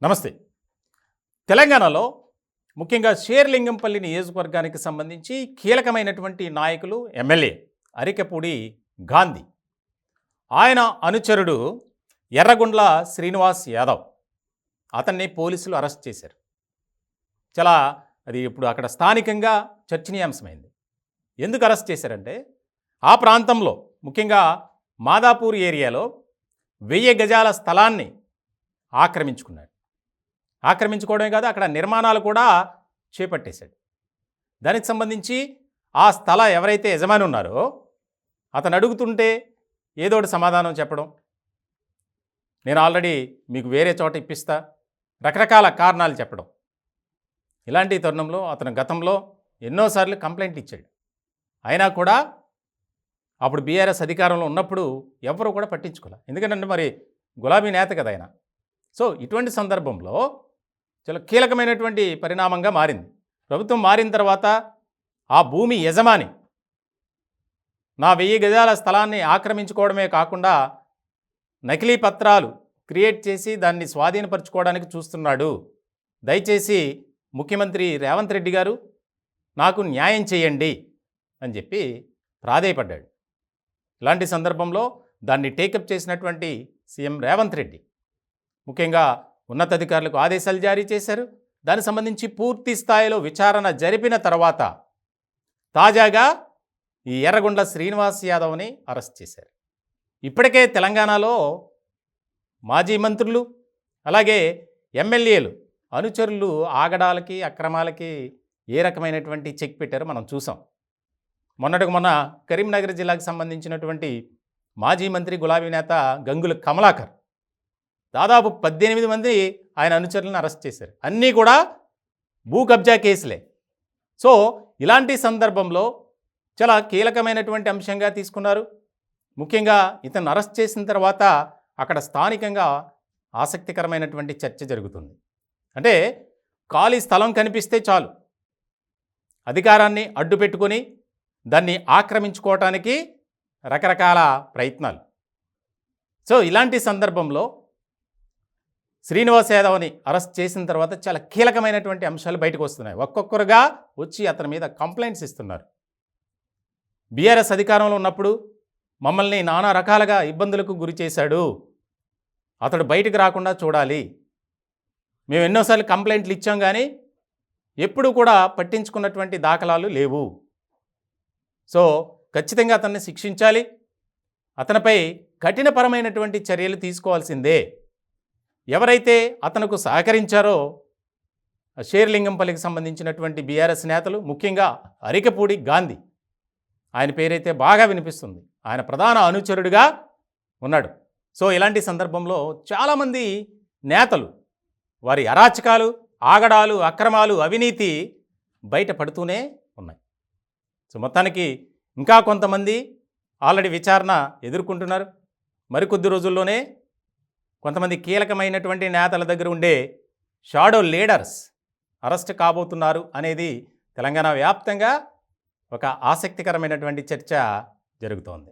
నమస్తే. తెలంగాణలో ముఖ్యంగా షేర్లింగంపల్లి నియోజకవర్గానికి సంబంధించి కీలకమైనటువంటి నాయకులు ఎమ్మెల్యే అరికెపూడి గాంధీ. ఆయన అనుచరుడు ఎర్రగొండ్ల శ్రీనివాస్ యాదవ్. అతన్ని పోలీసులు అరెస్ట్ చేశారు. చాలా అది ఇప్పుడు అక్కడ స్థానికంగా చర్చనీయాంశమైంది. ఎందుకు అరెస్ట్ చేశారంటే ఆ ప్రాంతంలో ముఖ్యంగా మాదాపూర్ ఏరియాలో 1000 గజాల స్థలాన్ని ఆక్రమించుకున్నాడు. ఆక్రమించుకోవడమే కాదు, అక్కడ నిర్మాణాలు కూడా చేపట్టేశాడు. దానికి సంబంధించి ఆ స్థల ఎవరైతే యజమాని ఉన్నారో అతను అడుగుతుంటే ఏదోటి సమాధానం చెప్పడం, నేను ఆల్రెడీ మీకు వేరే చోట ఇప్పిస్తా, రకరకాల కారణాలు చెప్పడం. ఇలాంటి తరుణంలో అతను గతంలో ఎన్నోసార్లు కంప్లైంట్ ఇచ్చాడు. అయినా కూడా అప్పుడు బీఆర్ఎస్ అధికారంలో ఉన్నప్పుడు ఎవరు కూడా పట్టించుకోలే. ఎందుకంటే మరి గులాబీ నేత కదా ఆయన. సో ఇటువంటి సందర్భంలో చాలా కీలకమైనటువంటి పరిణామంగా మారింది. ప్రభుత్వం మారిన తర్వాత ఆ భూమి యజమాని నా 1000 గజాల స్థలాన్ని ఆక్రమించుకోవడమే కాకుండా నకిలీ పత్రాలు క్రియేట్ చేసి దాన్ని స్వాధీనపరచుకోవడానికి చూస్తున్నాడు. దయచేసి ముఖ్యమంత్రి రేవంత్ రెడ్డి గారు నాకు న్యాయం చేయండి అని చెప్పి ప్రాధేయపడ్డాడు. ఇలాంటి సందర్భంలో దాన్ని టేకప్ చేసినటువంటి సీఎం రేవంత్ రెడ్డి ముఖ్యంగా ఉన్నతాధికారులకు ఆదేశాలు జారీ చేశారు. దానికి సంబంధించి పూర్తి స్థాయిలో విచారణ జరిపిన తర్వాత తాజాగా ఈ ఎర్రగొండ్ల శ్రీనివాస్ యాదవ్ని అరెస్ట్ చేశారు. ఇప్పటికే తెలంగాణలో మాజీ మంత్రులు అలాగే ఎమ్మెల్యేలు అనుచరులు ఆగడాలకి అక్రమాలకి ఏ రకమైనటువంటి చెక్ పెట్టారో మనం చూసాం. మొన్న కరీంనగర్ జిల్లాకు సంబంధించినటువంటి మాజీ మంత్రి గులాబీ నేత గంగుల కమలాకర్ దాదాపు 18 మంది ఆయన అనుచరులను అరెస్ట్ చేశారు. అన్నీ కూడా భూ కబ్జా కేసులే. సో ఇలాంటి సందర్భంలో చాలా కీలకమైనటువంటి అంశంగా తీసుకున్నారు. ముఖ్యంగా ఇతను అరెస్ట్ చేసిన తర్వాత అక్కడ స్థానికంగా ఆసక్తికరమైనటువంటి చర్చ జరుగుతుంది. అంటే ఖాళీ స్థలం కనిపిస్తే చాలు అధికారాన్ని అడ్డు పెట్టుకొని దాన్ని ఆక్రమించుకోవటానికి రకరకాల ప్రయత్నాలు. సో ఇలాంటి సందర్భంలో శ్రీనివాస్ యాదవ్ని అరెస్ట్ చేసిన తర్వాత చాలా కీలకమైనటువంటి అంశాలు బయటకు వస్తున్నాయి. ఒక్కొక్కరుగా వచ్చి అతని మీద కంప్లైంట్స్ ఇస్తున్నారు. బీఆర్ఎస్ అధికారంలో ఉన్నప్పుడు మమ్మల్ని నానా రకాలుగా ఇబ్బందులకు గురి చేశాడు, అతడు బయటకు రాకుండా చూడాలి. మేము ఎన్నోసార్లు కంప్లైంట్లు ఇచ్చాం కానీ ఎప్పుడూ కూడా పట్టించుకున్నటువంటి దాఖలాలు లేవు. సో ఖచ్చితంగా అతన్ని శిక్షించాలి, అతనిపై కఠినపరమైనటువంటి చర్యలు తీసుకోవాల్సిందే. ఎవరైతే అతనుకు సహకరించారో షేర్లింగంపల్లికి సంబంధించినటువంటి బీఆర్ఎస్ నేతలు, ముఖ్యంగా అరికెపూడి గాంధీ, ఆయన పేరైతే బాగా వినిపిస్తుంది. ఆయన ప్రధాన అనుచరుడిగా ఉన్నాడు. సో ఇలాంటి సందర్భంలో చాలామంది నేతలు వారి అరాచకాలు, ఆగడాలు, అక్రమాలు, అవినీతి బయటపడుతూనే ఉన్నాయి. సో మొత్తానికి ఇంకా కొంతమంది ఆల్రెడీ విచారణ ఎదుర్కొంటున్నారు. మరికొద్ది రోజుల్లోనే కొంతమంది కీలకమైనటువంటి నేతల దగ్గర ఉండే షాడో లీడర్స్ అరెస్ట్ కాబోతున్నారు అనేది తెలంగాణ వ్యాప్తంగా ఒక ఆసక్తికరమైనటువంటి చర్చ జరుగుతోంది.